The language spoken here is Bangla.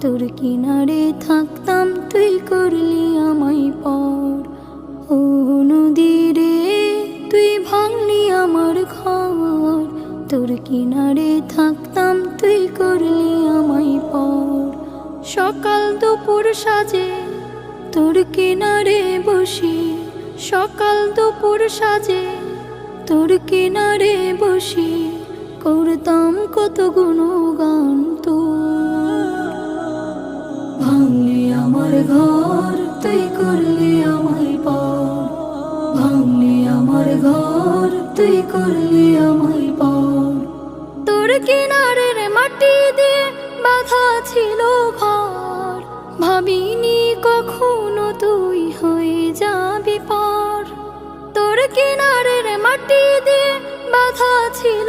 তোর কিনারে থাকতাম তুই করলি আমায় পর। ও নদী রে তুই ভাঙলি আমার ঘর, তোর কিনারে থাকতাম তুই করলি আমায় পর। সকাল দুপুর সাজে তোর কিনারে বসি, সকাল দুপুর সাজে তোর কিনারে বসি, করতাম কত গুণগান তোর। ভাঙলি আমার ঘর তুই করলি আমায় পর, ভাঙলি আমার ঘর তুই করলি আমায় পর। তোর কিনারের মাটি দিয়ে বাঁধা ছিল ঘর, ভাবিনি কখনো তুই হয়ে যাবি পর। তোর কিনারের মাটি দিয়ে বাঁধা ছিল